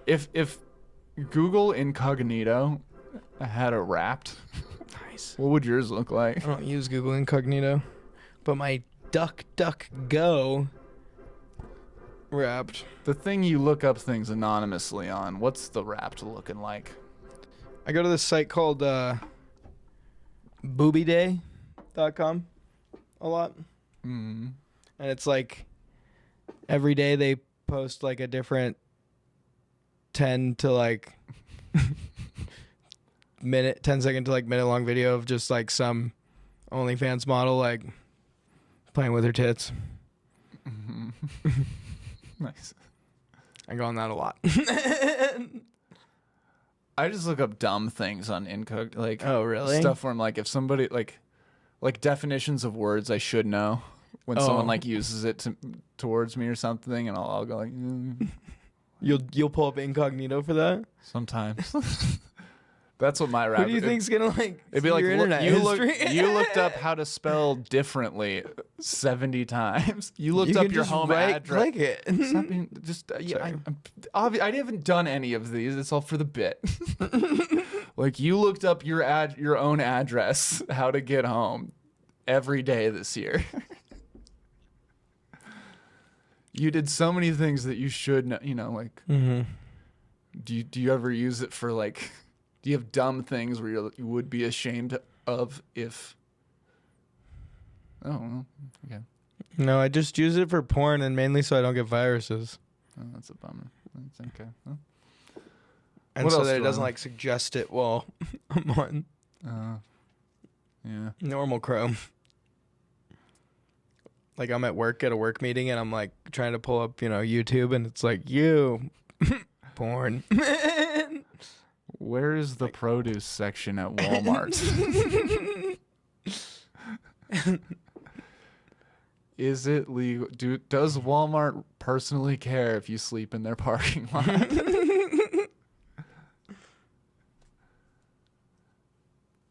If Google Incognito had a Wrapped, Nice. what would yours look like? I don't use Google Incognito, but my DuckDuckGo Wrapped. The thing you look up things anonymously on, what's the Wrapped looking like? I go to this site called boobyday.com a lot. Mm. And it's like every day they post like a different 10 to like 10-second to like minute long video of just like some OnlyFans model like playing with her tits. Mm-hmm. Nice. I go on that a lot. I just look up dumb things on Incog, like Oh, really? stuff where I'm like, if somebody like definitions of words I should know when someone like uses it towards me or something, and I'll go like, You'll pull up Incognito for that? sometimes. That's what my Who rap. do you think's gonna like It'd be see like, your look, internet you history? looked up how to spell differently 70 times. You looked You up can your just home right address. click it. Stop being, just yeah, I haven't done any of these. It's all for the bit. Like you looked up your own address, how to get home, every day this year. You did so many things that you should know. You know, like do you ever use it for like? Do you have dumb things where you would be ashamed of if? Oh, well, okay. No, I just use it for porn and mainly so I don't get viruses. Oh, that's a bummer. That's okay. Well, And what so else that it do I doesn't know? like suggest it while I'm on yeah. normal Chrome. Like I'm at work at a work meeting and I'm like trying to pull up, YouTube and it's like porn. Where is the produce section at Walmart? Is it legal? Does Walmart personally care if you sleep in their parking lot?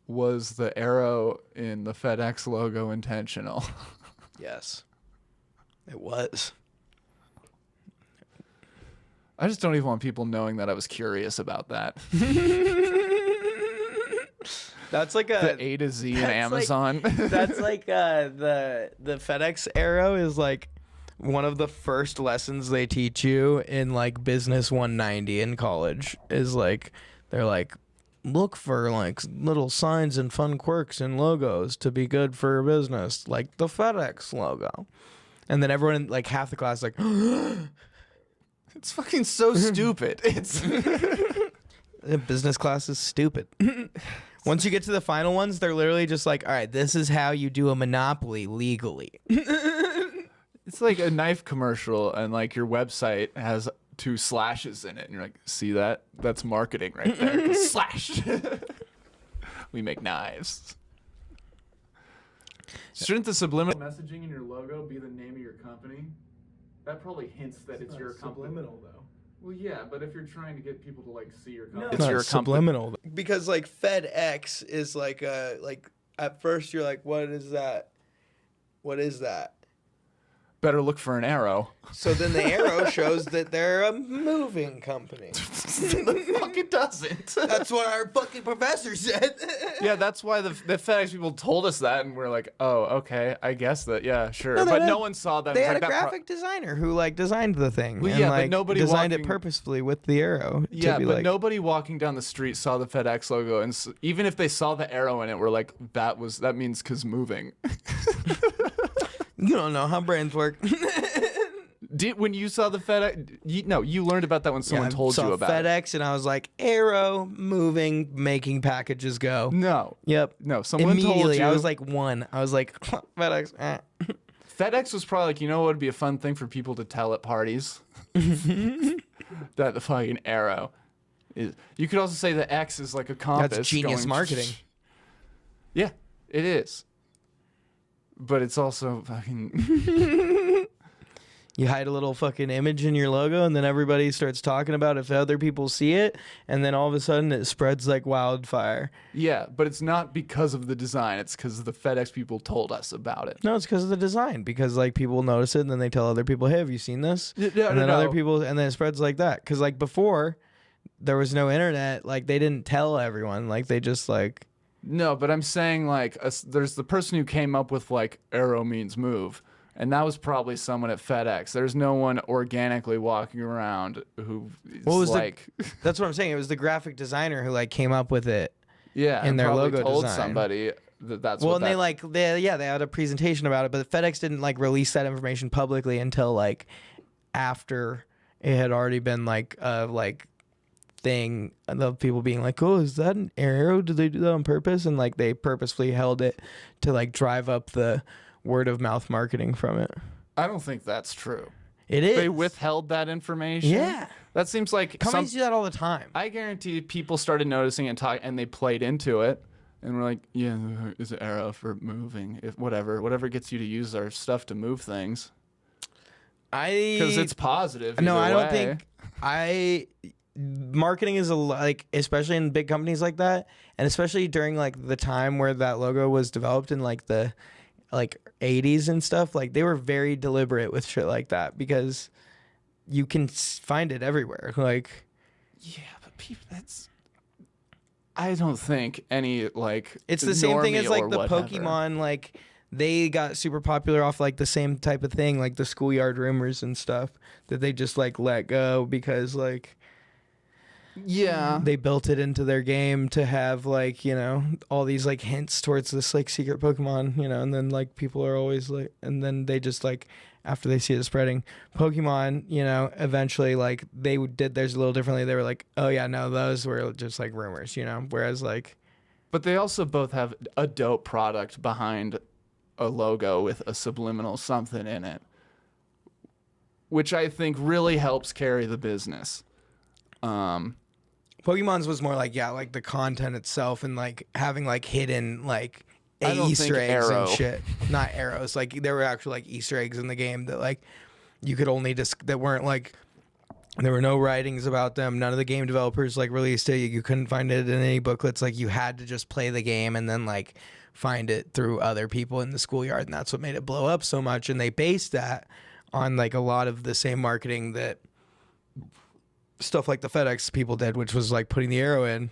Was the arrow in the FedEx logo intentional? Yes. It was. I just don't even want people knowing that I was curious about that. That's like The A to Z in Amazon. That's like the FedEx arrow is like one of the first lessons they teach you in like Business 190 in college is like they're like look for like little signs and fun quirks and logos to be good for business, like the FedEx logo. And then everyone like half the class like It's fucking so stupid. It's business class is stupid. Once you get to the final ones, they're literally just like, all right, this is how you do a monopoly legally. It's like a knife commercial, and like your website has 2 slashes in it, and you're like, see that? That's marketing right there. Slash. We make knives. Shouldn't the subliminal messaging in your logo be the name of your company? That probably hints that it's your company. Subliminal though. Well, yeah, but if you're trying to get people to like see your company, It's it's not your subliminal. Because like FedEx is like at first you're like, what is that? What is that? Better look for an arrow. So then the arrow shows that they're a moving company. The fuck it doesn't. That's what our fucking professor said. Yeah, that's why the FedEx people told us that, and we're like, oh, okay, I guess that, yeah, sure. No, But no one saw that. They It's had like a that graphic designer who like designed the thing. Well, and, yeah, but like, nobody designed it walking- purposefully with the arrow. Yeah, to be but like, nobody walking down the street saw the FedEx logo, and even if they saw the arrow in it, we're like, that means 'cause moving. You don't know how brains work. When you saw the FedEx, you learned about that when someone told you about FedEx, and I was like, arrow, moving, making packages go. it. No, Yep. no, someone Immediately, told you. I was like, FedEx. FedEx was probably like, what would be a fun thing for people to tell at parties? That the fucking arrow is. You could also say the X is like a compass. That's genius going, marketing. Yeah, it is. But it's also fucking. You hide a little fucking image in your logo, and then everybody starts talking about it if other people see it, and then all of a sudden it spreads like wildfire. Yeah, but it's not because of the design. It's because the FedEx people told us about it. No, it's because of the design. Because like people notice it, and then they tell other people, "Hey, have you seen this?" No, and then other people, and then it spreads like that. Because like before, there was no internet. Like they didn't tell everyone. Like they just like. No, but I'm saying like there's the person who came up with like arrow means move. And that was probably someone at FedEx. There's no one organically walking around who is like. That's what I'm saying. It was the graphic designer who like came up with it. Yeah, in and their logo told design. somebody that's well, what. And they had a presentation about it, but FedEx didn't like release that information publicly until like after it had already been like thing of people being like, "Oh, is that an arrow? Did they do that on purpose?" And like they purposefully held it to like drive up the word of mouth marketing from it. I don't think that's true. It is. They withheld that information. Yeah. That seems like companies do that all the time. I guarantee people started noticing and they played into it and were like, "Yeah, is an arrow for moving? If whatever gets you to use our stuff to move things." Because it's positive. No, I don't way. think marketing is especially in big companies like that, and especially during like the time where that logo was developed in like the 80s and stuff, like they were very deliberate with shit like that because you can find it everywhere. Like, yeah, but I don't think any like it's the same thing as like the whatever. Pokemon, like they got super popular off like the same type of thing, like the schoolyard rumors and stuff that they just like let go because like. Yeah, they built it into their game to have like, you know, all these like hints towards this like secret Pokemon, you know, and then like people are always like, and then they just like after they see it spreading Pokemon, you know, eventually like they did theirs a little differently. They were like, oh yeah, no, those were just like rumors, you know, whereas like, but they also both have a dope product behind a logo with a subliminal something in it, which I think really helps carry the business. Pokemon's was more like, yeah, like the content itself and like having like hidden like Easter eggs and shit. Not arrows. Like there were actually like Easter eggs in the game that like you could only that weren't like, there were no writings about them. None of the game developers like released it. You couldn't find it in any booklets. Like you had to just play the game and then like find it through other people in the schoolyard. And that's what made it blow up so much. And they based that on like a lot of the same marketing that stuff like the FedEx people did, which was like putting the arrow in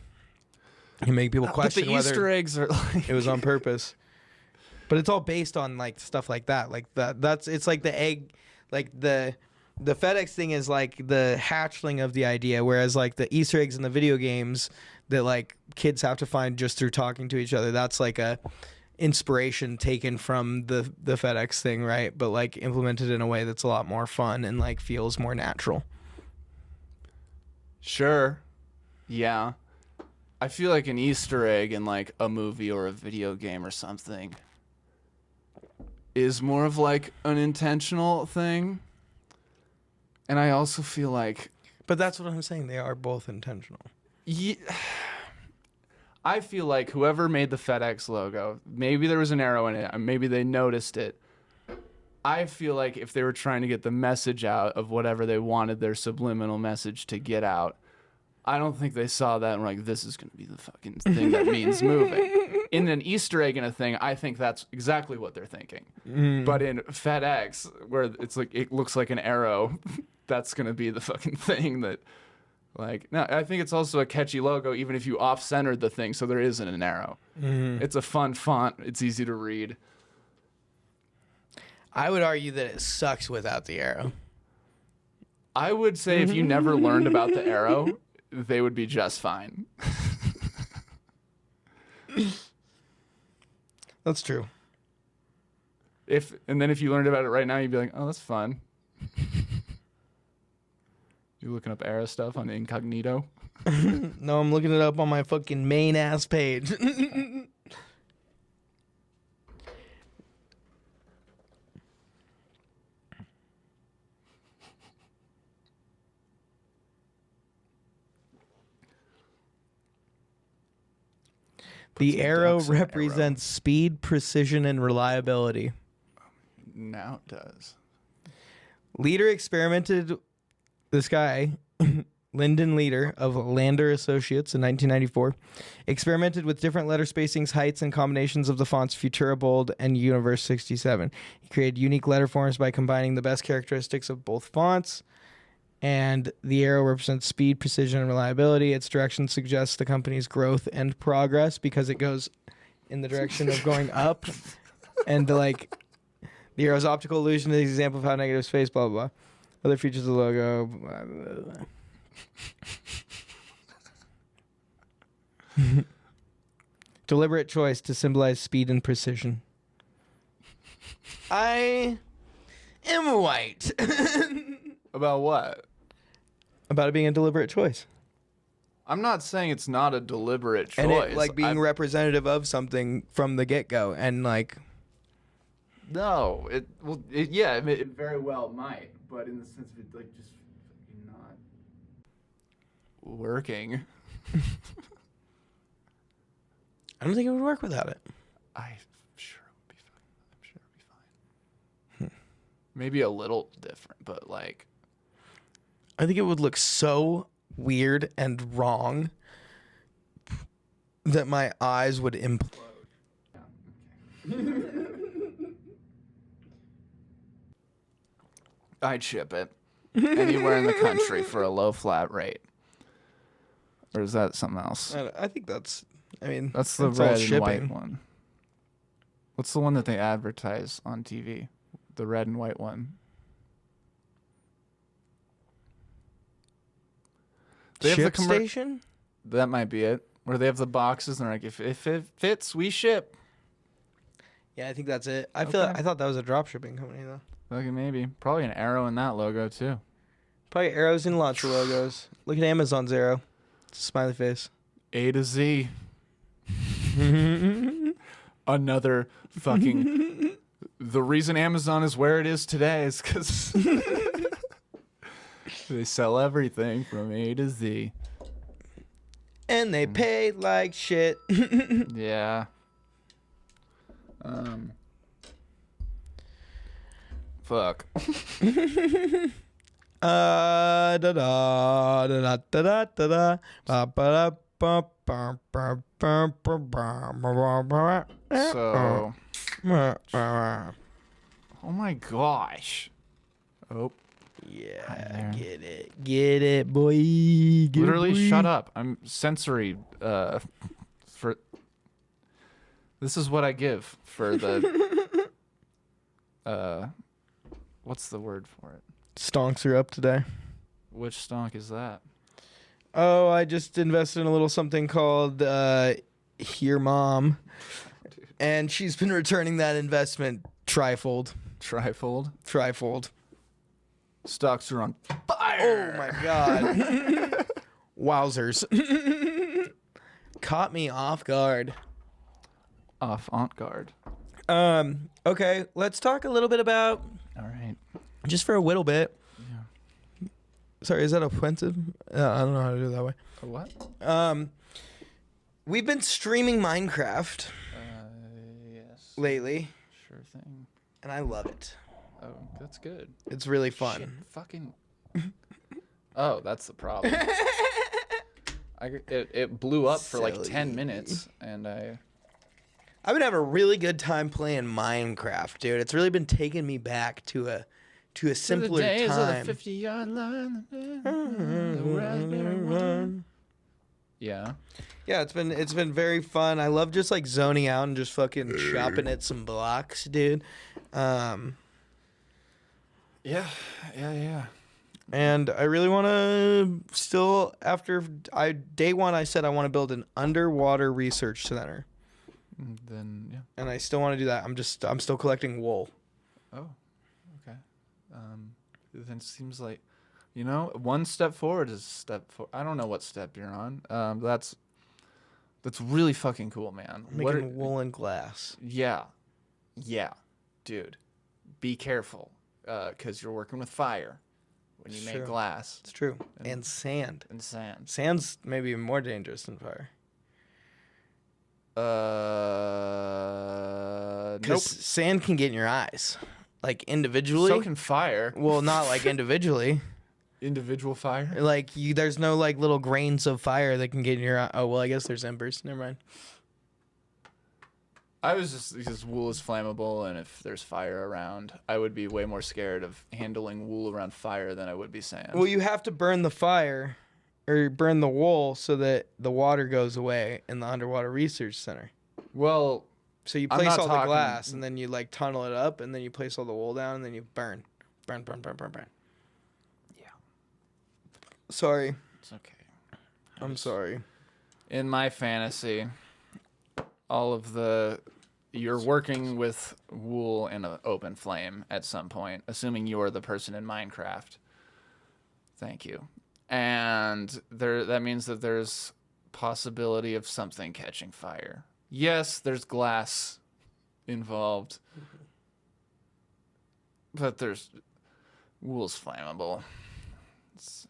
and make people question but the whether Easter eggs are like it was on purpose. But it's all based on like stuff like that. Like that's it's like the egg, like the FedEx thing is like the hatchling of the idea, whereas like the Easter eggs in the video games that like kids have to find just through talking to each other, that's like a inspiration taken from the FedEx thing, right? But like implemented in a way that's a lot more fun and like feels more natural. Sure. Yeah. I feel like an Easter egg in like a movie or a video game or something is more of like an intentional thing. And I also feel like... But that's what I'm saying. They are both intentional. Yeah, I feel like whoever made the FedEx logo, maybe there was an arrow in it, maybe they noticed it. I feel like if they were trying to get the message out of whatever they wanted their subliminal message to get out, I don't think they saw that and were like, this is going to be the fucking thing that means moving. In an Easter egg in a thing, I think that's exactly what they're thinking. But in FedEx, where it's like it looks like an arrow, that's going to be the fucking thing that, like, no, I think it's also a catchy logo, even if you off-centered the thing, so there isn't an arrow. It's a fun font. It's easy to read. I would argue that it sucks without the arrow. I would say if you never learned about the arrow, they would be just fine. That's true. And then if you learned about it right now, you'd be like, oh, that's fun. You looking up arrow stuff on incognito? No, I'm looking it up on my fucking main ass page. The arrow represents speed, precision, and reliability. Now it does. Leader experimented. This guy, Lyndon Leader of Lander Associates in 1994, experimented with different letter spacings, heights, and combinations of the fonts Futura Bold and Universe 67. He created unique letter forms by combining the best characteristics of both fonts. And the arrow represents speed, precision, and reliability. Its direction suggests the company's growth and progress because it goes in the direction of going up. And the arrow's optical illusion is an example of how negative space, blah, blah, blah. Other features of the logo, blah, blah, blah. Deliberate choice to symbolize speed and precision. I am white. About what? About it being a deliberate choice. I'm not saying it's not a deliberate choice. And it, being representative of something from the get-go. And, No. It very well might. But in the sense of it, just not working. I don't think it would work without it. I'm sure it would be fine. Maybe a little different, but I think it would look so weird and wrong that my eyes would implode. Yeah, okay. I'd ship it anywhere in the country for a low flat rate. Or is that something else? I think that's the red and white one. What's the one that they advertise on TV? The red and white one. They have Ship station? That might be it. Where they have the boxes and they're like, if it fits, we ship. Yeah, I think that's it. I thought that was a drop shipping company though. Okay, maybe. Probably an arrow in that logo too. Probably arrows in lots of logos. Look at Amazon's arrow. It's a smiley face. A to Z. Another fucking... The reason Amazon is where it is today is because they sell everything from A to Z. And they pay like shit. Yeah. Fuck. Da da da da da da da ba ba ba ba ba ba ba. So, oh my gosh. Oh. Yeah, get it, boy. Literally, shut up. I'm sensory. For this is what I give for the. What's the word for it? Stonks are up today. Which stonk is that? Oh, I just invested in a little something called Here Mom. And she's been returning that investment trifold. Trifold. Stocks are on fire. Oh my god. Wowzers. Caught me off guard. Off on guard. Okay, let's talk a little bit about... All right. Just for a little bit. Yeah. Sorry, is that offensive? I don't know how to do it that way. A what? We've been streaming Minecraft Yes. lately. Sure thing. And I love it. Oh, that's good. It's really fun. Shit, fucking. Oh, that's the problem. It blew up for like 10 minutes, and I've been having a really good time playing Minecraft, dude. It's really been taking me back to a simpler the days time. Of the 50-yard line, the raspberry one. Yeah. Yeah, it's been very fun. I love just like zoning out and just fucking chopping at some blocks, dude. Yeah. And I really want to still, after day one, I said I want to build an underwater research center. Then, yeah. And I still want to do that. I'm still collecting wool. Oh, okay. Then it seems like, one step forward is a step forward. I don't know what step you're on. That's really fucking cool, man. I'm making wool and glass. Yeah, dude. Be careful, because you're working with fire when you make glass. It's true. And sand. Sand's maybe even more dangerous than fire. Nope. Sand can get in your eyes. like individually. So can fire. Well, not like individually. Individual fire? Like there's no like little grains of fire that can get in your eye. Oh, well, I guess there's embers. Never mind. I was just because wool is flammable, and if there's fire around, I would be way more scared of handling wool around fire than I would be sand. Well, you have to burn the fire or burn the wool so that the water goes away in the underwater research center. Well, so you place all the glass, and then you like tunnel it up, and then you place all the wool down, and then you burn. Yeah. Sorry. It's okay. I'm sorry. In my fantasy, you're working with wool in an open flame at some point, assuming you're the person in Minecraft. Thank you. And that means that there's possibility of something catching fire. Yes, there's glass involved, but wool's flammable. It's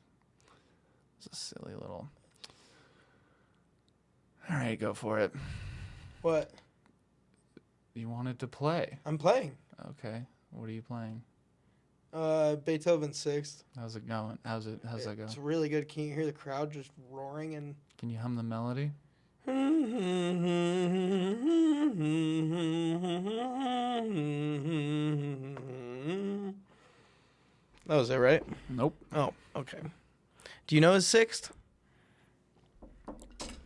a silly little. All right, go for it. What? You wanted to play. I'm playing. Okay. What are you playing? Beethoven Sixth. How's it going? How's that going? It's really good. Can you hear the crowd just roaring and? Can you hum the melody? That was it, right? Nope. Oh, okay. Do you know his sixth?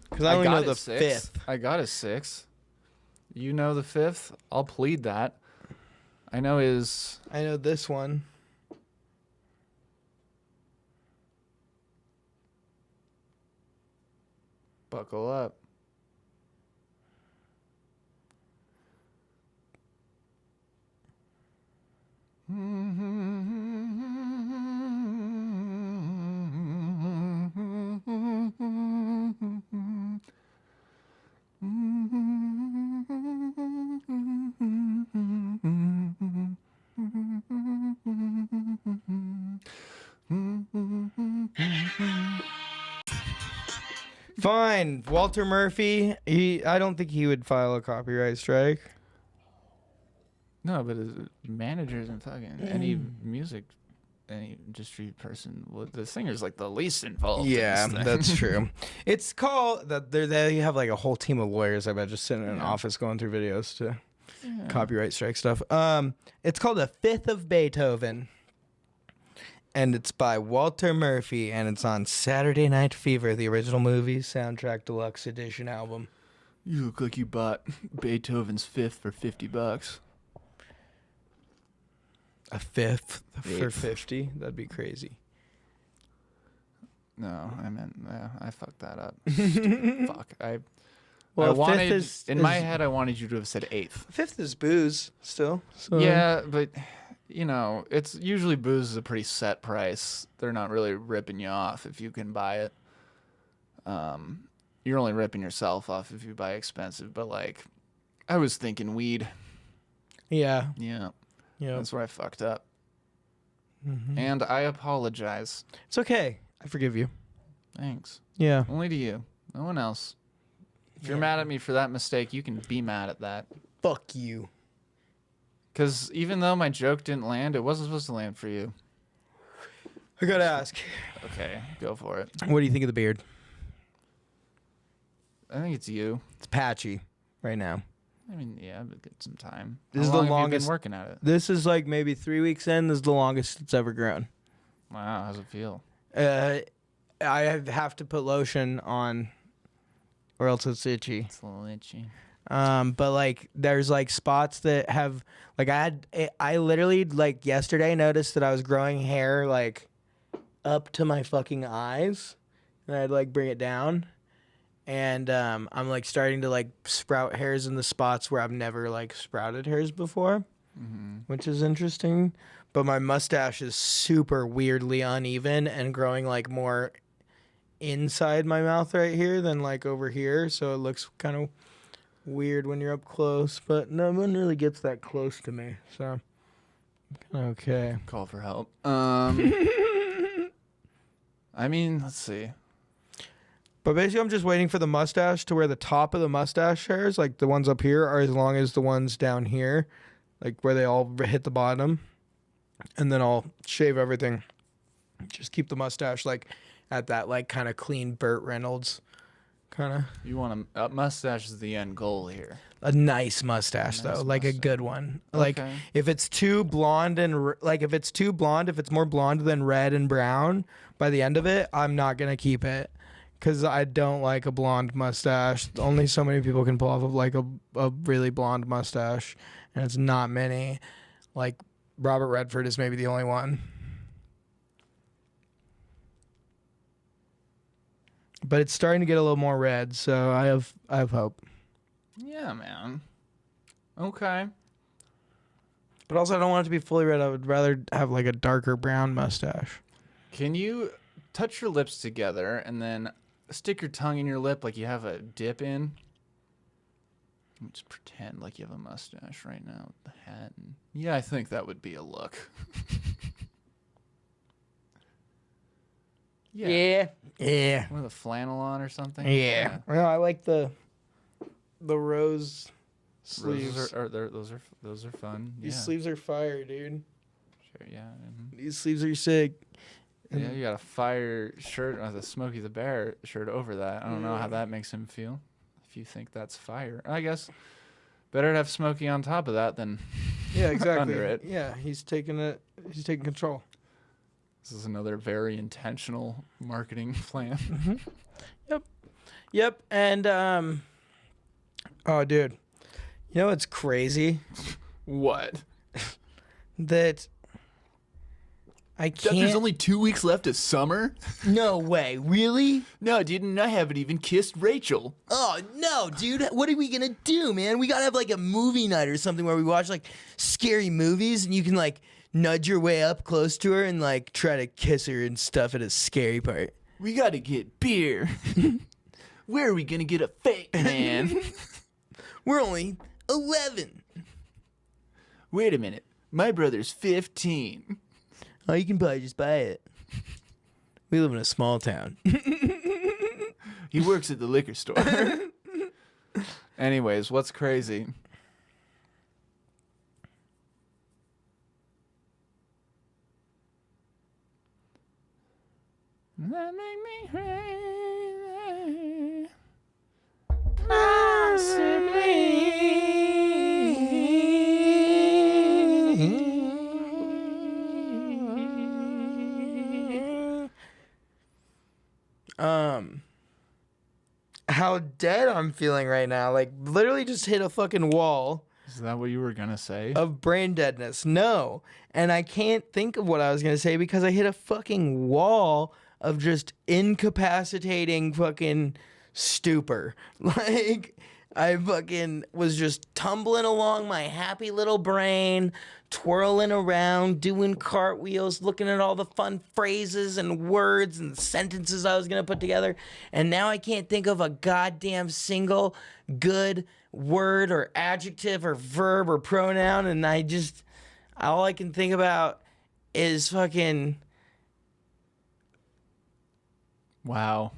Because I only know the fifth. I got his sixth. You know the fifth? I'll plead that. I know this one. Buckle up. Fine. Walter Murphy. I don't think he would file a copyright strike. No, but as managers and fucking any industry person, the singer's like the least involved. Yeah, in this thing. that's true. It's called that. They have like a whole team of lawyers. I bet just sitting in an office going through videos to copyright strike stuff. It's called The Fifth of Beethoven, and it's by Walter Murphy, and it's on Saturday Night Fever, the original movie soundtrack deluxe edition album. You look like you bought Beethoven's Fifth for $50. A fifth for 50? That'd be crazy. No, I meant I fucked that up. Fuck. Well, I wanted fifth in my head I wanted you to have said eighth. Fifth is booze still. So. Yeah, but it's usually booze is a pretty set price. They're not really ripping you off if you can buy it. You're only ripping yourself off if you buy expensive, but like I was thinking weed. Yeah. Yeah. Yeah. That's where I fucked up. Mm-hmm. And I apologize. It's okay. I forgive you. Thanks. Yeah. Only to you. No one else. If you're mad at me for that mistake, you can be mad at that. Fuck you. Because even though my joke didn't land, it wasn't supposed to land for you. I gotta ask. Okay, go for it. What do you think of the beard? I think it's you. It's patchy right now. I mean, yeah, I've got some time. This is How the long have you longest been working at it. This is like maybe 3 weeks in. This is the longest it's ever grown. Wow, how's it feel? I have to put lotion on, or else it's itchy. It's a little itchy. But like there's like spots that have like I literally like yesterday noticed that I was growing hair like up to my fucking eyes, and I'd like bring it down. And I'm like starting to like sprout hairs in the spots where I've never like sprouted hairs before, which is interesting. But my mustache is super weirdly uneven and growing like more inside my mouth right here than like over here. So it looks kind of weird when you're up close, but no one really gets that close to me. So okay. Call for help. I mean, let's see. But basically, I'm just waiting for the mustache to where the top of the mustache hairs, like the ones up here, are as long as the ones down here. like where they all hit the bottom, and then I'll shave everything. Just keep the mustache like at that like kind of clean Burt Reynolds kind of. You want a mustache is the end goal here. A nice mustache though, like a good one. Like if it's too blonde and if it's more blonde than red and brown by the end of it, I'm not gonna keep it because I don't like a blonde mustache. Only so many people can pull off of like a really blonde mustache, and it's not many. Like Robert Redford is maybe the only one. But it's starting to get a little more red, so I have hope. Yeah, man. Okay. But also, I don't want it to be fully red. I would rather have like a darker brown mustache. Can you touch your lips together and then stick your tongue in your lip like you have a dip in? Just pretend like you have a mustache right now with the hat. Yeah, I think that would be a look. Yeah. With a flannel on or something? Yeah. No, I like the rose sleeves. Those are fun. These sleeves are fire, dude. Sure, yeah. Mm-hmm. These sleeves are sick. Yeah, you got a fire shirt with a Smokey the Bear shirt over that. I don't know how that makes him feel. If you think that's fire, I guess better to have Smokey on top of that than exactly under it. Yeah, he's taking control. This is another very intentional marketing plan. Mm-hmm. Yep. And oh, dude, you know what's crazy? What? That I can't. There's only 2 weeks left of summer? No way. Really? No, dude, and I haven't even kissed Rachel. Oh, no, dude. What are we going to do, man? We got to have like a movie night or something where we watch like scary movies and you can like nudge your way up close to her and like try to kiss her and stuff at a scary part. We got to get beer. Where are we going to get a fake man? We're only 11. Wait a minute. My brother's 15. Oh, you can probably just buy it. We live in a small town. He works at the liquor store. Anyways, what's crazy? That make me crazy. How dead I'm feeling right now. Like, literally just hit a fucking wall. Is that what you were gonna say? Of brain deadness. No. And I can't think of what I was gonna say because I hit a fucking wall of just incapacitating fucking stupor. Like, I fucking was just tumbling along my happy little brain, twirling around, doing cartwheels, looking at all the fun phrases and words and sentences I was going to put together. And now I can't think of a goddamn single good word or adjective or verb or pronoun. And all I can think about is fucking... Wow.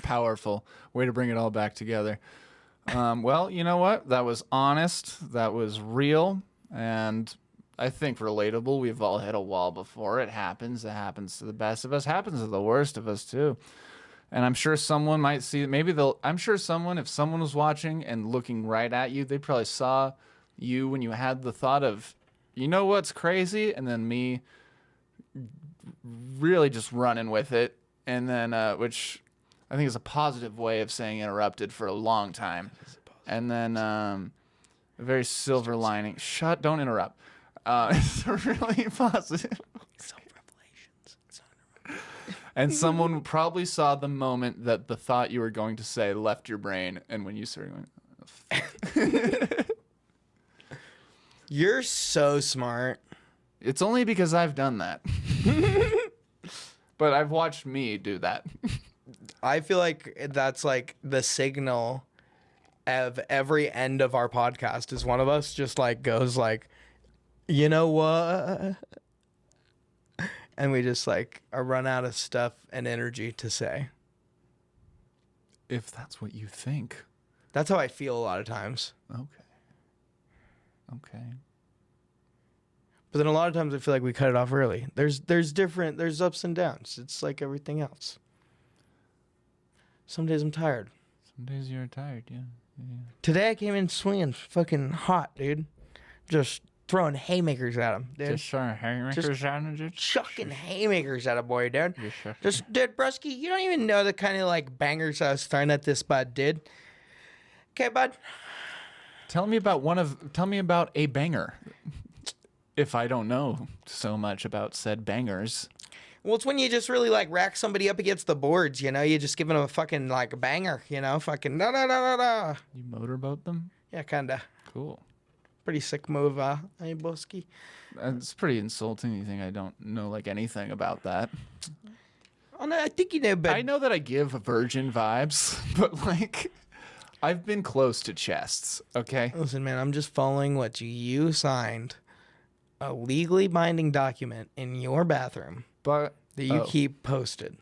Powerful. Way to bring it all back together. Well, you know what? That was honest. That was real. And I think relatable. We've all hit a wall before. It happens. It happens to the best of us. Happens to the worst of us, too. And I'm sure someone might see it. I'm sure someone, if someone was watching and looking right at you, they probably saw you when you had the thought of, you know what's crazy? And then me really just running with it. And then, which I think is a positive way of saying interrupted for a long time. And then a very silver lining. Don't interrupt. It's really positive. Self-revelations. It's not interrupted. And someone probably saw the moment that the thought you were going to say left your brain. And when you started going, You're so smart. It's only because I've done that. But I've watched me do that. I feel like that's like the signal of every end of our podcast is one of us just like goes like, you know what? And we just like run out of stuff and energy to say. If that's what you think. That's how I feel a lot of times. Okay. But then a lot of times I feel like we cut it off early. There's ups and downs. It's like everything else. Some days I'm tired. Some days you're tired, yeah. Today I came in swinging fucking hot, dude. Just throwing haymakers at him, dude. Just throwing haymakers at him, dude. Chucking haymakers at a boy, dude. Sure. Just, dude, Brusky, you don't even know the kind of like bangers I was throwing at this bud, dude. Okay, bud. Tell me about a banger. If I don't know so much about said bangers. Well, it's when you just really like rack somebody up against the boards, you know? You just giving them a fucking like banger, you know? Fucking da da da da da. You motorboat them? Yeah, kinda. Cool. Pretty sick move, hey, Bosky. It's pretty insulting. You think I don't know like anything about that? Oh no, I think you know, but I know that I give virgin vibes, but like I've been close to chests, okay? Listen, man, I'm just following what you signed. A legally binding document in your bathroom But that you keep posted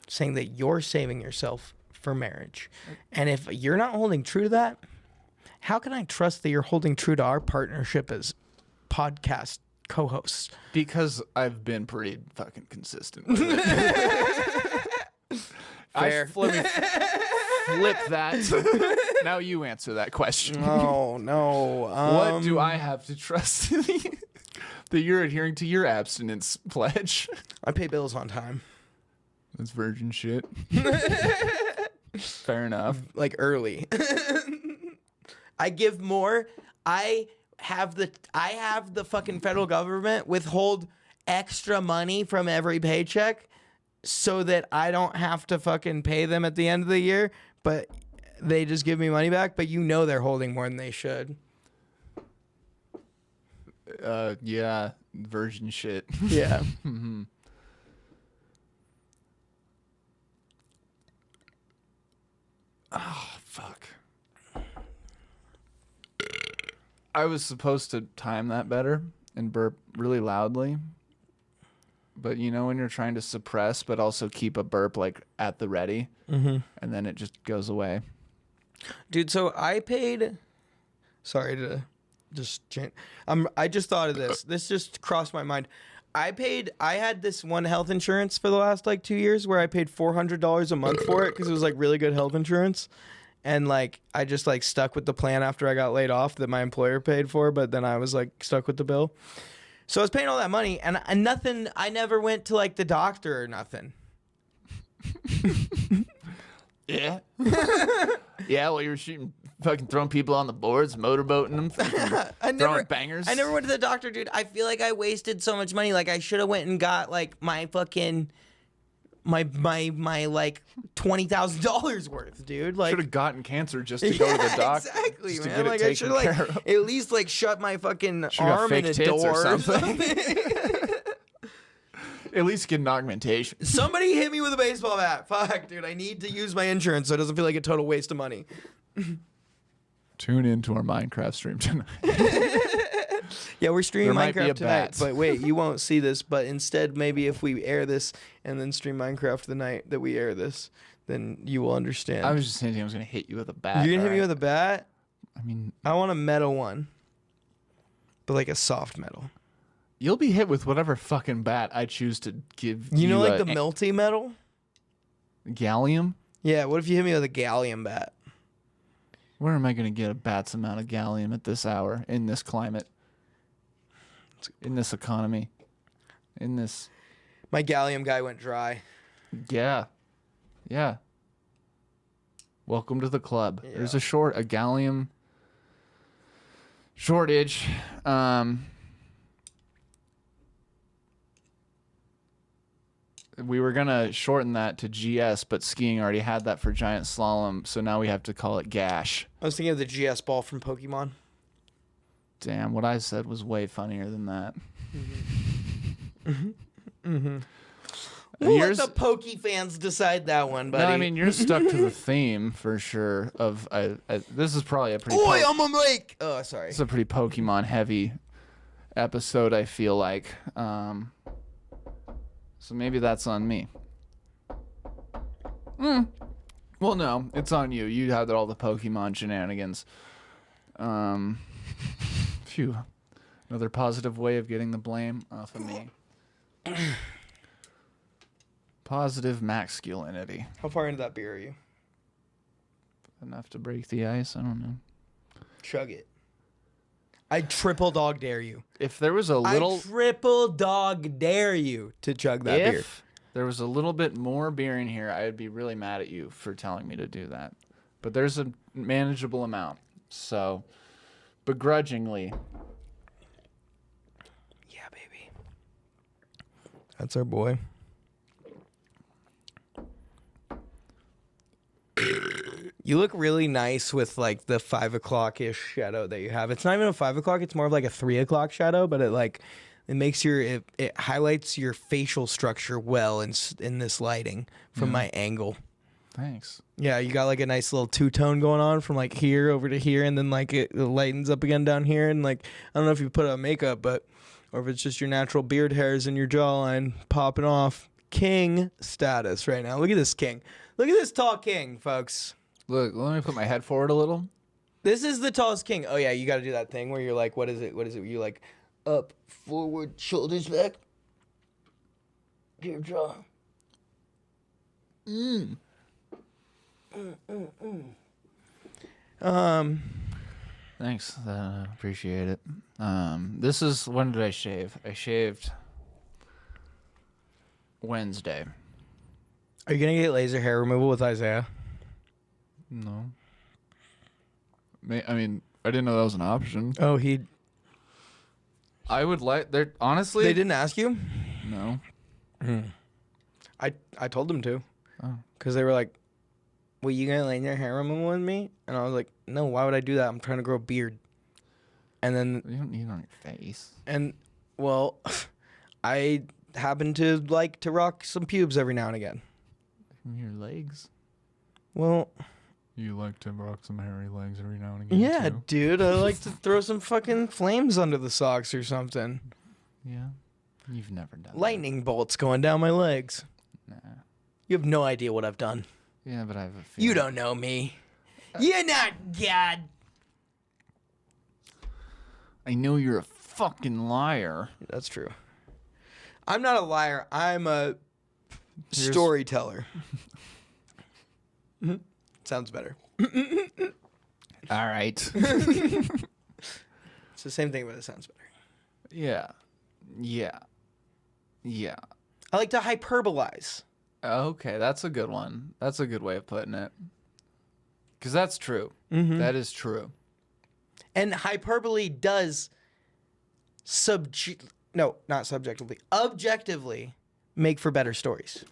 saying that you're saving yourself for marriage. And if you're not holding true to that, how can I trust that you're holding true to our partnership as podcast co-hosts? because I've been pretty fucking consistent with it. Fair. Let me flip that. Now you answer that question. Oh, no. What do I have to trust that you're adhering to your abstinence pledge? I pay bills on time. That's virgin shit. Fair enough. Like early. I give more. I have the fucking federal government withhold extra money from every paycheck so that I don't have to fucking pay them at the end of the year, but they just give me money back, but you know they're holding more than they should. Yeah, virgin shit. Yeah. Mm-hmm. Oh, fuck. I was supposed to time that better and burp really loudly. But you know when you're trying to suppress but also keep a burp like at the ready, and then it just goes away. Dude, so I paid... Sorry to just change. I just thought of this. This just crossed my mind. I had this one health insurance for the last like 2 years where I paid $400 a month for it because it was like really good health insurance. And like I just like stuck with the plan after I got laid off that my employer paid for, but then I was like stuck with the bill. So I was paying all that money and nothing, I never went to like the doctor or nothing. Yeah. Yeah, while you were fucking throwing people on the boards, motorboating them, throwing bangers. I never went to the doctor, dude. I feel like I wasted so much money. Like I should have went and got like my fucking my like $20,000 worth, dude. Like should have gotten cancer just to go to the doctor. Exactly, just to man. get it Like I should like taken care of. at least like shut my fucking Should've got arm in fake a tits door or something. At least get an augmentation. Somebody hit me with a baseball bat. Fuck, dude. I need to use my insurance so it doesn't feel like a total waste of money. Tune into our Minecraft stream tonight. Yeah, we're streaming There might be Minecraft a tonight. bat. But wait, you won't see this. But instead, maybe if we air this and then stream Minecraft the night that we air this, then you will understand. I was just hinting I was going to hit you with a bat. You're going to hit me with a bat? I mean, I want a metal one. But like a soft metal. you'll be hit with whatever fucking bat I choose to give you. You know like the melty metal? Gallium? Yeah, what if you hit me with a gallium bat? Where am I going to get a bat's amount of gallium at this hour, in this climate, in this economy, in this... My gallium guy went dry. Yeah. Yeah. Welcome to the club. Yeah. There's a gallium shortage. We were going to shorten that to GS, but skiing already had that for giant slalom, so now we have to call it Gash. I was thinking of the GS ball from Pokemon. Damn, what I said was way funnier than that. We'll let the Poke fans decide that one, buddy. No, I mean, you're stuck to the theme for sure of... this is probably a pretty... Oi, I'm a Lake! Oh, sorry. It's a pretty Pokemon-heavy episode, I feel like. So maybe that's on me. Well, no, it's on you. You had all the Pokemon shenanigans. Phew. Another positive way of getting the blame off of me. Positive masculinity. How far into that beer are you? Enough to break the ice? I don't know. Chug it. I triple dog dare you. If there was a little... I triple dog dare you to chug that beer. If there was a little bit more beer in here, I'd be really mad at you for telling me to do that. But there's a manageable amount. So, begrudgingly. Yeah, baby. That's our boy. You look really nice with like the 5 o'clock-ish shadow that you have. It's not even a 5 o'clock, it's more of like a 3 o'clock shadow, but it makes it highlights your facial structure well in this lighting from my angle. Thanks. Yeah, you got like a nice little two-tone going on from like here over to here, and then like it lightens up again down here, and like I don't know if you put on makeup, or if it's just your natural beard hairs in your jawline popping off. King status right now. Look at this king. Look at this tall king, folks. Look, let me put my head forward a little. This is the tallest king. Oh yeah, you got to do that thing where you're like, what is it? What is it? You like up, forward, shoulders back. Your jaw. Thanks. Appreciate it. This is, when did I shave? I shaved Wednesday. Are you gonna get laser hair removal with Isaiah? No. I mean, I didn't know that was an option. Oh, I would like, honestly. They didn't ask you? No. I told them to. Oh. Because they were like, well, you gonna laser hair removal with me? And I was like, no, why would I do that? I'm trying to grow a beard. And then. You don't need it on your face. And, well, I happen to like to rock some pubes every now and again. Your legs? Well. You like to rock some hairy legs every now and again, Yeah, too? dude. I like to throw some fucking flames under the socks or something. Yeah? You've never done Lightning bolts going down my legs. that. Nah. You have no idea what I've done. Yeah, but I have a feeling. You don't know me. You're not God. I know you're a fucking liar. That's true. I'm not a liar. I'm a storyteller. Sounds better. All right. It's the same thing, but it sounds better. Yeah. I like to hyperbolize. Okay, that's a good one. That's a good way of putting it. Because that's true. That is true. And hyperbole does not subjectively, objectively make for better stories.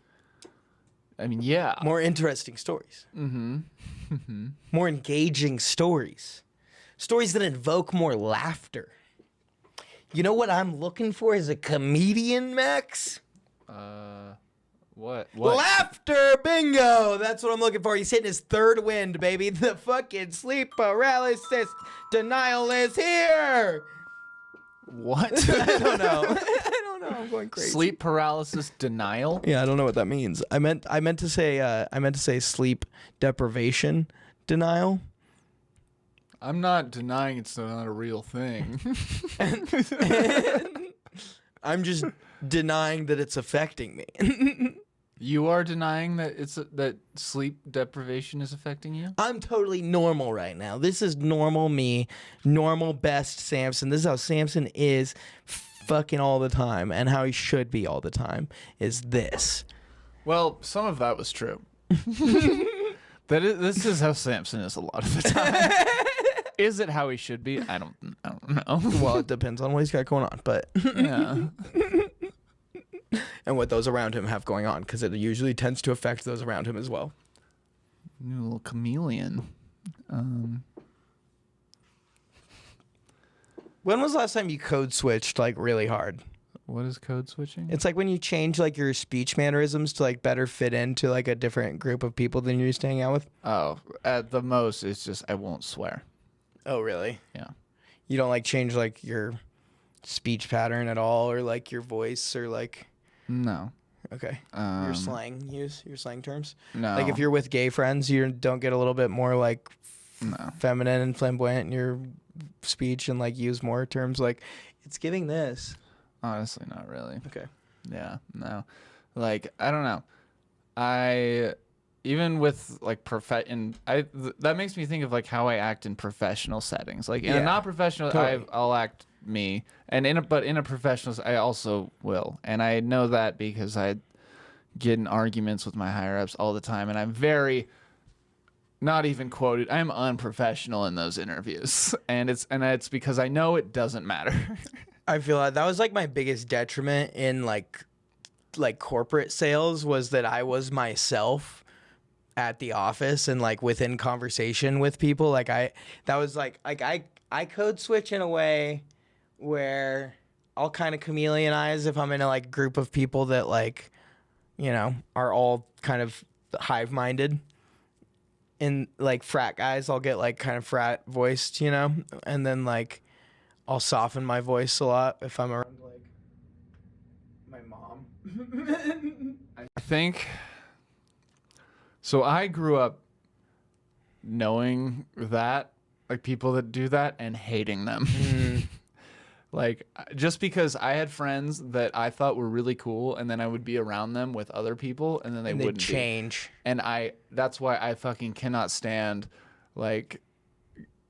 I mean, yeah. More interesting stories. More engaging stories. Stories that invoke more laughter. You know what I'm looking for as a comedian, Max? What? Laughter bingo! That's what I'm looking for. He's hitting his third wind, baby. The fucking sleep paralysis denial is here! What? I don't know. I don't know. I'm going crazy. Sleep paralysis denial? Yeah, I don't know what that means. I meant to say sleep deprivation denial. I'm not denying it's not a real thing. I'm just denying that it's affecting me. You are denying that that sleep deprivation is affecting you? I'm totally normal right now. This is normal me, normal best Samson. This is how Samson is fucking all the time, and how he should be all the time is this. Well, some of that was true. This is how Samson is a lot of the time. Is it how he should be? I don't know. Well, it depends on what he's got going on, but Yeah. and what those around him have going on, because it usually tends to affect those around him as well. New little chameleon. When was the last time you code switched like really hard? What is code switching? It's like when you change like your speech mannerisms to like better fit into like a different group of people than you're used to hanging out with. Oh, at the most, it's just I won't swear. Oh, really? Yeah. You don't like change like your speech pattern at all, or like your voice, or like No. okay, your slang use, your slang terms. No. Like if you're with gay friends, you don't get a little bit more like No. feminine and flamboyant in your speech and like use more terms like it's giving this? Honestly, not really. Okay. Yeah, no. Like, I don't know. I even with like that makes me think of like how I act in professional settings. Like in a not professional, totally. I'll act me, and but in a professional, I also will, and I know that because I get in arguments with my higher ups all the time, and I'm very not even quoted. I'm unprofessional in those interviews, and it's because I know it doesn't matter. I feel like that was like my biggest detriment in like corporate sales was that I was myself at the office and like within conversation with people. Like I code switch in a way where I'll kind of chameleonize if I'm in a like group of people that like, you know, are all kind of hive minded. In like frat guys, I'll get like kind of frat voiced, you know, and then like I'll soften my voice a lot if I'm around like my mom. I think so. I grew up knowing that, like people that do that and hating them. Like just because I had friends that I thought were really cool, and then I would be around them with other people, and then they wouldn't change. And that's why I fucking cannot stand, like,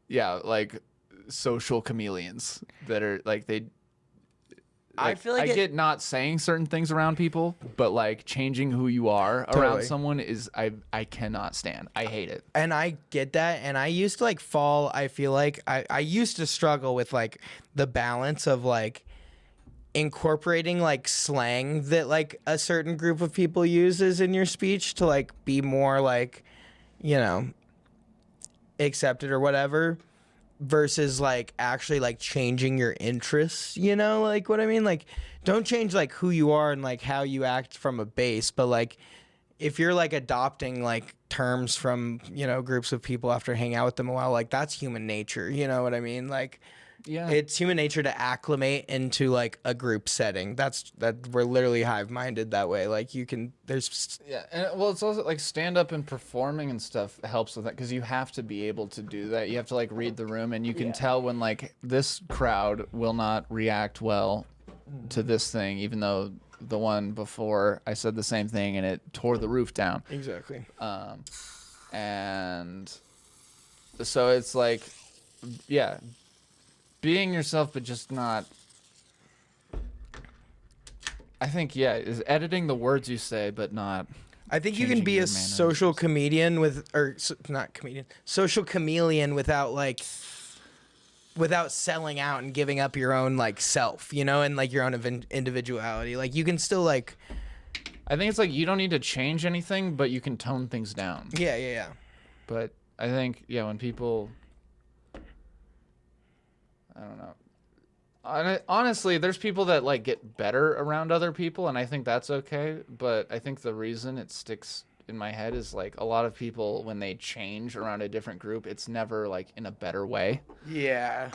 like social chameleons that are like they. Like, I feel like I get not saying certain things around people, but like changing who you are around someone is I cannot stand. I hate it. And I get that. And I used to like fall. I feel like I used to struggle with like the balance of like incorporating like slang that like a certain group of people uses in your speech to like be more like, you know, accepted or whatever. Versus like actually like changing your interests, you know, like what I mean? Like don't change like who you are and like how you act from a base, but like if you're like adopting like terms from, you know, groups of people after hanging out with them a while, like that's human nature, you know what I mean? Like yeah, it's human nature to acclimate into like a group setting. That we're literally hive minded that way. Like you can there's and well, it's also like stand up and performing and stuff helps with that because you have to be able to do that. You have to like read the room, and you can tell when like this crowd will not react well to this thing, even though the one before I said the same thing and it tore the roof down. Exactly. And so it's like, yeah. Being yourself, but just not. I think is editing the words you say, but not. I think you can be a social comedian social chameleon without selling out and giving up your own like self, you know, and like your own individuality. Like you can still like. I think it's like you don't need to change anything, but you can tone things down. Yeah. But I think when people. I don't know. Honestly, there's people that like get better around other people, and I think that's okay. But I think the reason it sticks in my head is like a lot of people when they change around a different group, it's never like in a better way. Yeah.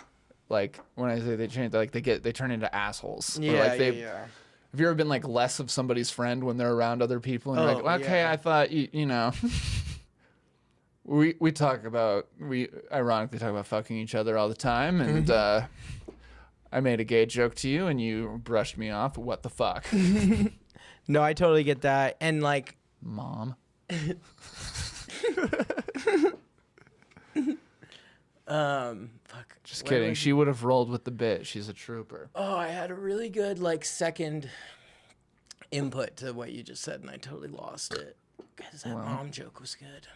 Like when I say they change, like they turn into assholes. Yeah. Or like yeah. Have you ever been like less of somebody's friend when they're around other people, and you're like, okay, I thought you know. We ironically talk about fucking each other all the time, and I made a gay joke to you and you brushed me off. What the fuck? No, I totally get that. And like Mom. Fuck. Just kidding. She would have rolled with the bit. She's a trooper. Oh, I had a really good like second input to what you just said and I totally lost it. Because that mom joke was good.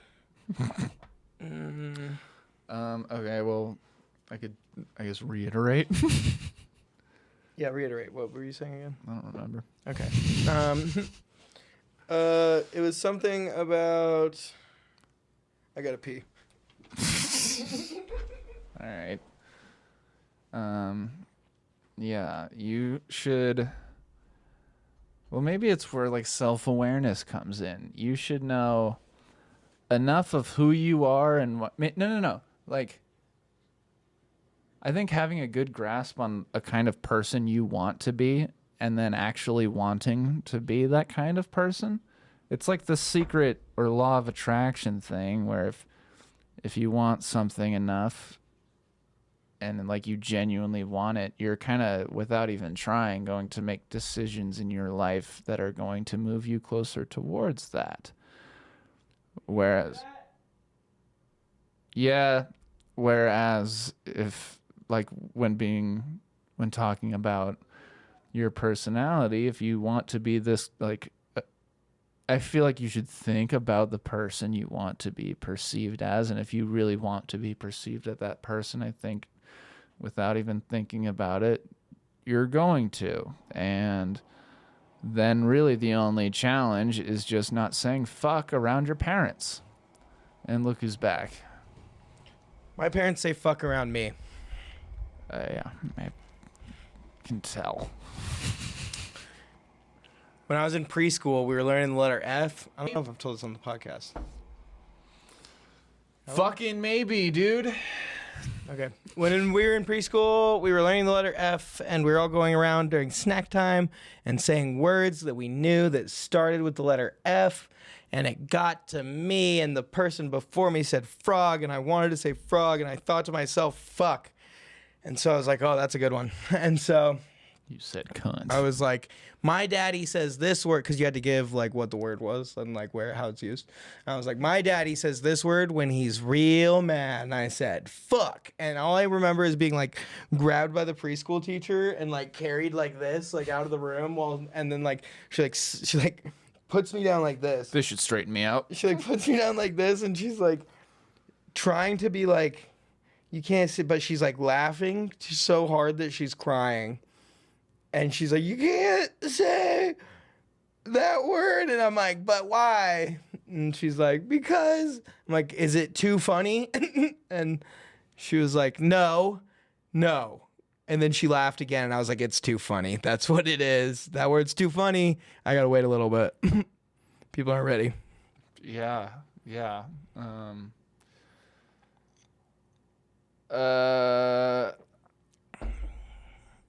Okay, well, I could, I guess, reiterate. Yeah, reiterate. What were you saying again? I don't remember. Okay. It was something about. I gotta pee. All right. Yeah, you should. Well, maybe it's where like self-awareness comes in. You should know enough of who you are and what. No. Like, I think having a good grasp on a kind of person you want to be, and then actually wanting to be that kind of person, it's like the secret or law of attraction thing, where if you want something enough, and like you genuinely want it, you're kind of, without even trying, going to make decisions in your life that are going to move you closer towards that. Whereas if like when talking about your personality, if you want to be this, like, I feel like you should think about the person you want to be perceived as. And if you really want to be perceived as that person, I think without even thinking about it, you're going to. And then really the only challenge is just not saying fuck around your parents. And look who's back. My parents say fuck around me. Yeah, I can tell. When I was in preschool, we were learning the letter F. I don't know if I've told this on the podcast. Fucking maybe, dude. Okay. When we were in preschool, we were learning the letter F, and we were all going around during snack time and saying words that we knew that started with the letter F. And it got to me, and the person before me said frog, and I wanted to say frog, and I thought to myself, fuck. And so I was like, oh, that's a good one. And so you said cunt. I was like, my daddy says this word, because you had to give like what the word was and like how it's used. And I was like, my daddy says this word when he's real mad. And I said, fuck. And all I remember is being like grabbed by the preschool teacher and like carried like this, like out of the room and then like she puts me down like this. This should straighten me out. She like puts me down like this, and she's like trying to be like, you can't see, but she's like laughing so hard that she's crying. And she's like, you can't say that word. And I'm like, but why? And she's like, because. I'm like, is it too funny? And she was like, no. And then she laughed again, and I was like, it's too funny. That's what it is. That word's too funny. I gotta wait a little bit. People aren't ready. Yeah.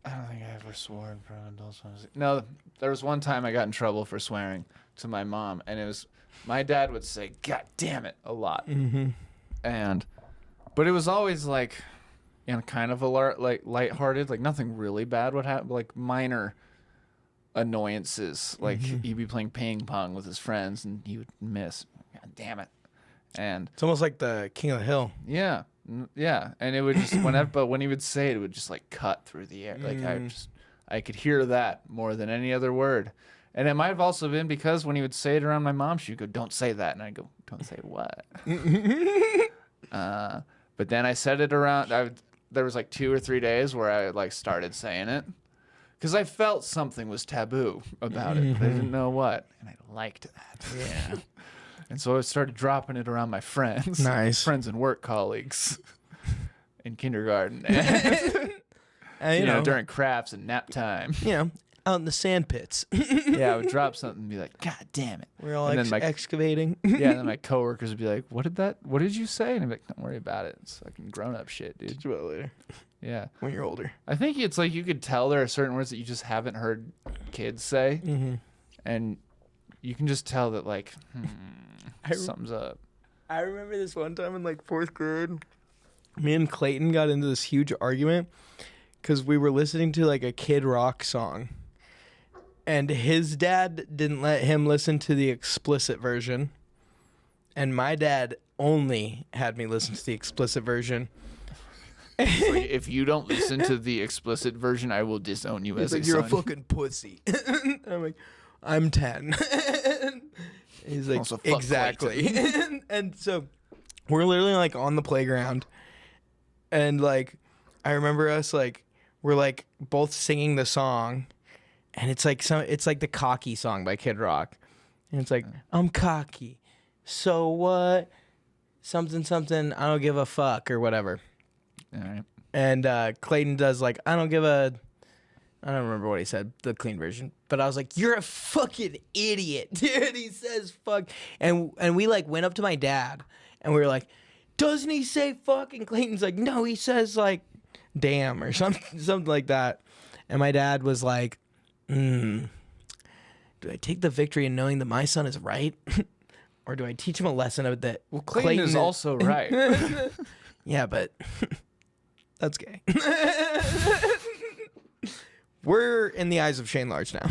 I don't think I ever swore in front of adults. No, there was one time I got in trouble for swearing to my mom, and it was my dad would say "God damn it" a lot, but it was always like, kind of like lighthearted, like nothing really bad would happen, like minor annoyances, like he'd be playing ping pong with his friends and he would miss. God damn it! And it's almost like the King of the Hill. Yeah, and it would just when he would say it, it would just like cut through the air. Like I could hear that more than any other word. And it might have also been because when he would say it around my mom, she'd go, "Don't say that," and I'd go, "Don't say what?" But then I said it around. There was like 2 or 3 days where I like started saying it because I felt something was taboo about it, but I didn't know what, and I liked that. Yeah. And so I started dropping it around my friends. Nice. Friends and work colleagues in kindergarten. And, during crafts and nap time. Out in the sand pits. Yeah, I would drop something and be like, "God damn it." We're all excavating. Yeah, and then my coworkers would be like, What did you say? And I'd be like, "Don't worry about it. It's fucking grown-up shit, dude." Do it later. Yeah. When you're older. I think it's like you could tell there are certain words that you just haven't heard kids say. And you can just tell that, like, something's up. I remember this one time in like 4th grade. Me and Clayton got into this huge argument because we were listening to like a Kid Rock song. And his dad didn't let him listen to the explicit version. And my dad only had me listen to the explicit version. Like, if you don't listen to the explicit version, I will disown you as a son. You're a fucking pussy. And I'm like, I'm 10. He's like, also, exactly. And so we're literally like on the playground. And like, I remember us like, we're like both singing the song. And it's like the Cocky song by Kid Rock. And it's like, I'm cocky. So what? Something, I don't give a fuck or whatever. All right. And Clayton does like, I don't remember what he said, the clean version. But I was like, you're a fucking idiot, dude. He says fuck. And we like went up to my dad and we were like, doesn't he say fuck? And Clayton's like, no, he says like damn or something like that. And my dad was like, do I take the victory in knowing that my son is right? Or do I teach him a lesson of that? Well, Clayton is also right. Yeah, but That's gay. We're in the eyes of Shane Large now.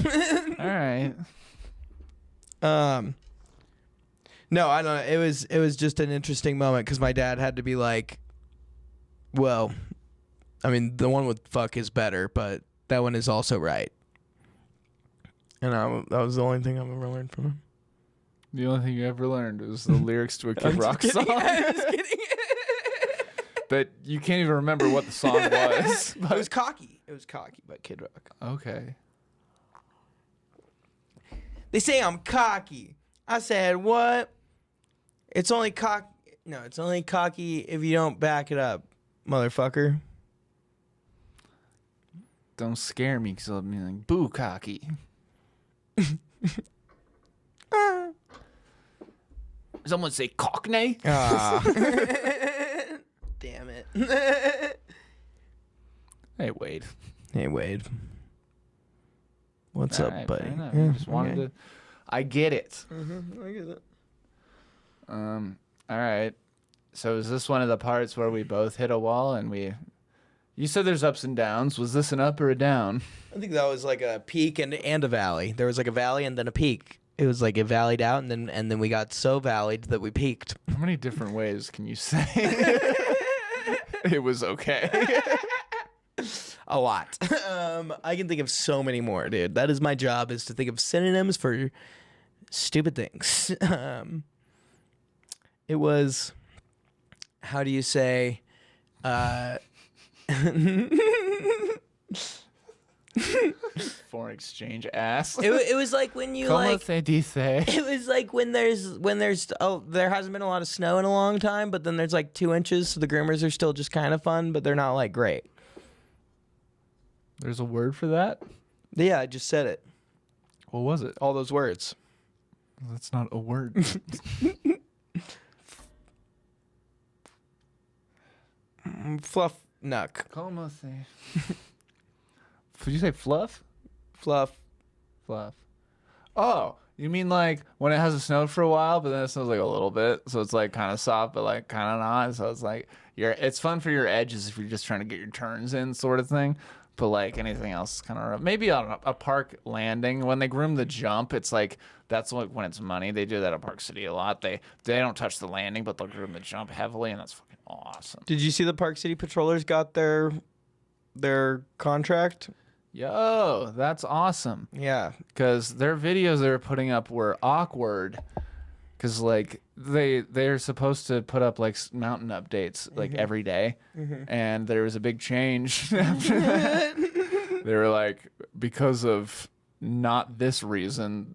All right. No, I don't know. It was just an interesting moment because my dad had to be like, well, I mean, the one with fuck is better, but that one is also right. And that was the only thing I've ever learned from him. The only thing you ever learned was the lyrics to a Kid Rock song. I'm just kidding. But you can't even remember what the song was. It was Cocky. It was Cocky by Kid Rock. Okay. They say I'm cocky. I said, what? It's only cocky. No, it's only cocky if you don't back it up, motherfucker. Don't scare me because I'll be like, boo cocky. Someone say cockney? Damn it. Hey, Wade. Hey, Wade. What's up, right, buddy? Yeah, just wanted to. I get it. I get it. All right. So is this one of the parts where we both hit a wall and we? You said there's ups and downs. Was this an up or a down? I think that was like a peak and a valley. There was like a valley and then a peak. It was like it valleyed out and then we got so valleyed that we peaked. How many different ways can you say it was okay? A lot. I can think of so many more, dude. That is my job, is to think of synonyms for stupid things. It was, how do you say, Foreign exchange ass. it was like when you Como like, se dice? it was like when there's there hasn't been a lot of snow in a long time, but then there's like 2 inches, so the groomers are still just kind of fun, but they're not like great. There's a word for that? Yeah, I just said it. What was it? All those words. That's not a word. Fluff nuck. Como se? Did you say fluff? Fluff. Fluff. Oh, you mean like when it hasn't snowed for a while, but then it snows like a little bit, so it's like kind of soft, but like kind of not. So it's like it's fun for your edges if you're just trying to get your turns in, sort of thing. But like anything else is kind of rough. Maybe on a park landing when they groom the jump, it's like that's when it's money. They do that at Park City a lot. They don't touch the landing, but they'll groom the jump heavily, and that's fucking awesome. Did you see the Park City Patrollers got their contract? Yo, that's awesome. Yeah, Because their videos they were putting up were awkward. Because like they're supposed to put up like mountain updates like every day, and there was a big change after that. They were like, because of not this reason,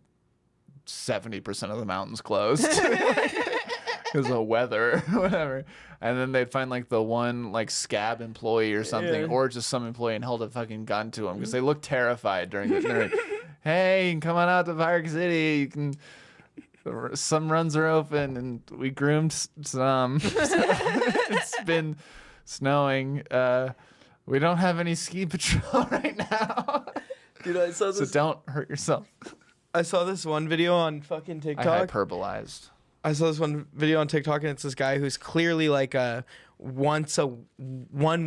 70% of the mountains closed because of weather or whatever. And then they'd find like the one like scab employee or something, or just some employee and held a fucking gun to them because they looked terrified during the. They're like, hey, you can come on out to Park City. You can. Some runs are open, and we groomed some. It's been snowing. We don't have any ski patrol right now. dude, I saw this. So don't hurt yourself. I saw this one video on fucking TikTok. I hyperbolized. I saw this one video on TikTok, and it's this guy who's clearly like a 1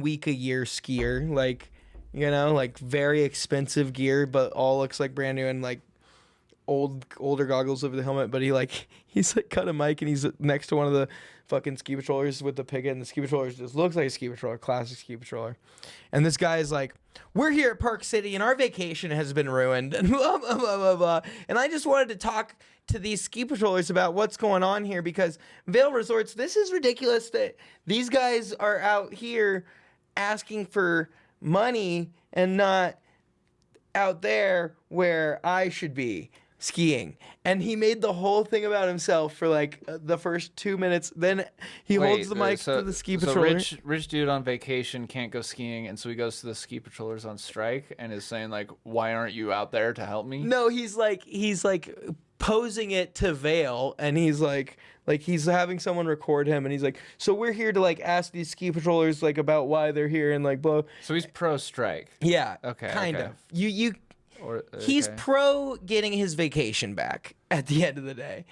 week a year skier, like, you know, like very expensive gear, but all looks like brand new, and like older goggles over the helmet. But he's cut a mic, and he's next to one of the fucking ski patrollers with the picket, and the ski patroller just looks like a ski patroller, classic ski patroller. And this guy is like, we're here at Park City and our vacation has been ruined and blah blah blah blah blah. And I just wanted to talk to these ski patrollers about what's going on here, because Vail Resorts, this is ridiculous that these guys are out here asking for money and not out there where I should be skiing. And he made the whole thing about himself for like the first 2 minutes. Then he holds the mic to the ski patroller. So rich dude on vacation can't go skiing, and so he goes to the ski patrollers on strike and is saying like, why aren't you out there to help me? No, he's like posing it to Vail, and he's like he's having someone record him, and he's like, so we're here to like ask these ski patrollers like about why they're here, and like blah. So he's pro strike. Yeah. Okay. Kind okay. of. He's pro getting his vacation back at the end of the day.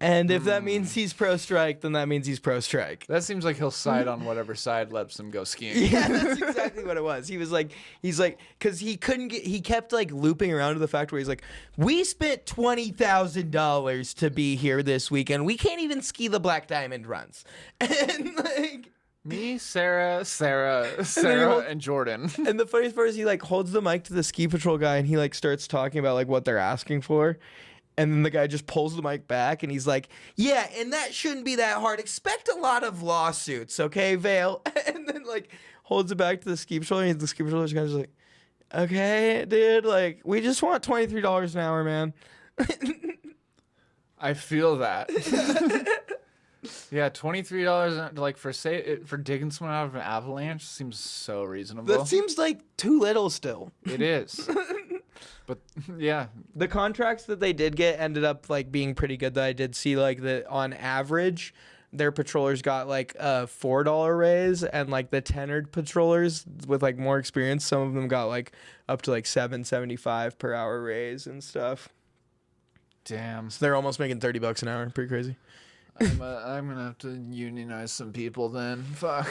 And if that means he's pro-strike, then that means he's pro-strike. That seems like he'll side on whatever side lets him go skiing. Yeah, that's exactly what it was. He's like, because he kept like looping around to the fact where he's like, we spent $20,000 to be here this weekend. We can't even ski the Black Diamond runs. And like, me, Sarah, and Jordan. and the funniest part is he like holds the mic to the ski patrol guy and he like starts talking about like what they're asking for. And then the guy just pulls the mic back and he's like, yeah, and that shouldn't be that hard. Expect a lot of lawsuits, okay, Vale? And then like holds it back to the ski patrol and the ski patrol is kind of just like, okay, dude, like we just want $23 an hour, man. I feel that. Yeah, $23 like for digging someone out of an avalanche seems so reasonable. That seems like too little still. It is. But yeah, the contracts that they did get ended up like being pretty good. That I did see like that on average, their patrollers got like a $4 raise, and like the tenured patrollers with like more experience, some of them got like up to like $7.75 per hour raise and stuff. Damn. So they're almost making $30 an hour. Pretty crazy. I'm gonna have to unionize some people then. Fuck.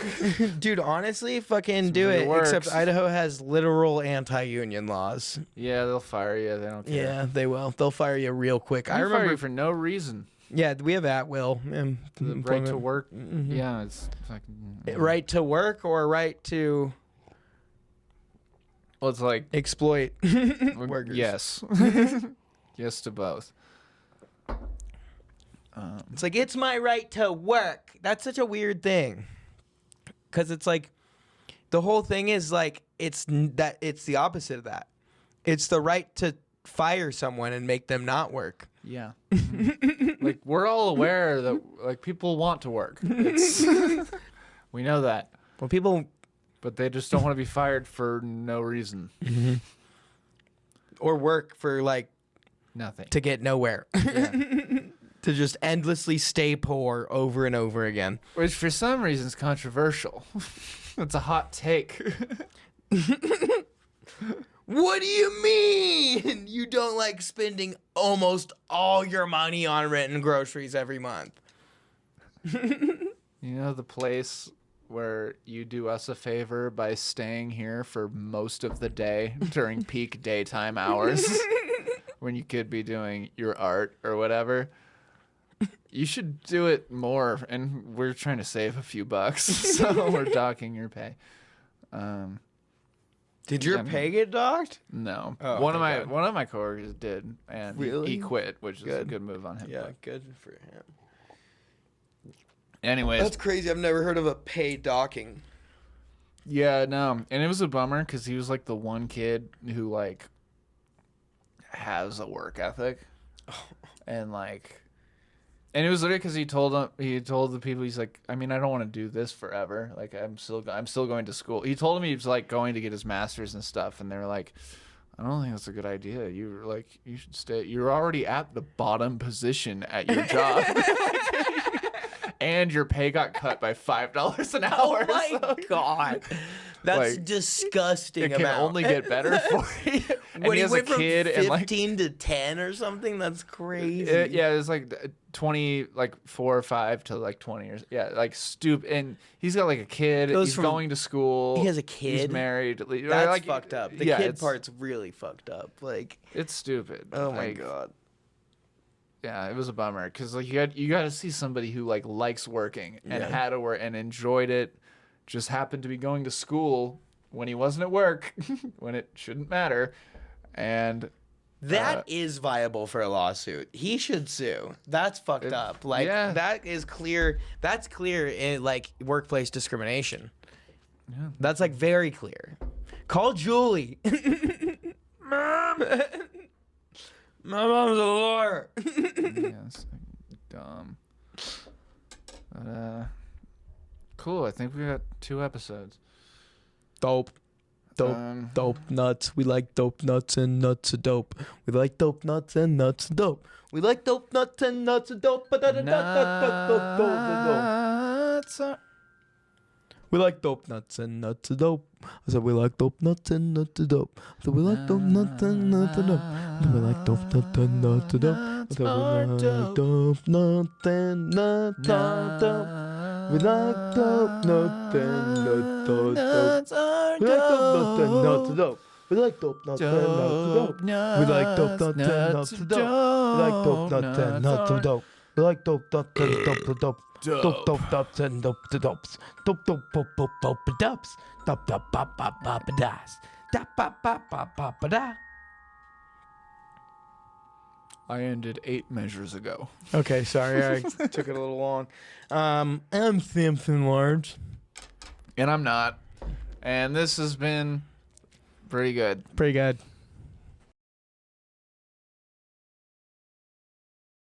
Dude, honestly, fucking do it. Except Idaho has literal anti-union laws. Yeah, they'll fire you. They don't care. Yeah, they will. They'll fire you real quick. I remember fire you for no reason. Yeah, we have at will. The right to work. Mm-hmm. Yeah, it's fucking. Right to work or right to. Well, it's like exploit workers. Yes. Yes to both. It's like, it's my right to work. That's such a weird thing. Because it's like, the whole thing is like, it's the opposite of that. It's the right to fire someone and make them not work. Yeah. Like, we're all aware that like people want to work. We know that. Well, but they just don't want to be fired for no reason. Mm-hmm. Or work for like nothing. To get nowhere. Yeah. To just endlessly stay poor over and over again. Which for some reason is controversial. That's a hot take. What do you mean? You don't like spending almost all your money on rent and groceries every month? You know the place where you do us a favor by staying here for most of the day during peak daytime hours when you could be doing your art or whatever? You should do it more, and we're trying to save a few bucks, so we're docking your pay. Did your pay get docked? No. Oh, one of my coworkers did, and he quit, which is a good move on him. Yeah, good for him. Anyways, that's crazy. I've never heard of a pay docking. Yeah, no, and it was a bummer because he was like the one kid who like has a work ethic, and like. And it was literally because he told the people, he's like, I mean, I don't want to do this forever. Like, I'm still going to school. He told him he was like going to get his master's and stuff, and they were like, I don't think that's a good idea. You should stay. You're already at the bottom position at your job, and your pay got cut by $5 an hour. Oh my god, that's like, disgusting. It can only get better for you. And when he has went a kid from 15 and like to 10 or something, that's crazy. Yeah, it was like 20, like 4 or 5 to like 20 years. Yeah, like stupid. And he's got like a kid. He's going to school. He has a kid. He's married. That's like, fucked up. The kid part's really fucked up. Like, it's stupid. Oh my god. Yeah, it was a bummer because like you got to see somebody who like likes working and had to work and enjoyed it. Just happened to be going to school when he wasn't at work, when it shouldn't matter, and. That is viable for a lawsuit. He should sue. That's fucked up. Like that is clear. That's clear in like workplace discrimination. Yeah. That's like very clear. Call Julie. Mom. My mom's a lawyer. Yes, dumb. But, cool. I think we got 2 episodes. Dope. Dope nuts. We like dope nuts and nuts are dope. We like dope nuts and nuts are dope. We like dope nuts and nuts are dope. We like dope nuts and nuts are dope. I said we like dope nuts and nuts are dope. I said we like dope nuts and nuts are dope. We like dope nuts and nuts are dope. nuts are dope. Dope, nothing, not dope. We like dope, nothing, not dope. Nuts are We like dope, nothing, not dope. dope. We like dope, nothing, not dope. We like dope, nothing, not dope. We like dope, nothing, not dope. We like dope, nothing, not dope. Dope, nothing, not dopes. Dope, dopes. Dop, dop, bop, bop, bop, das. Dop, bop, bop, bop, bop, da. I ended 8 measures ago. Okay, sorry, I took it a little long. I'm Samson Large. And I'm not. And this has been pretty good. Pretty good.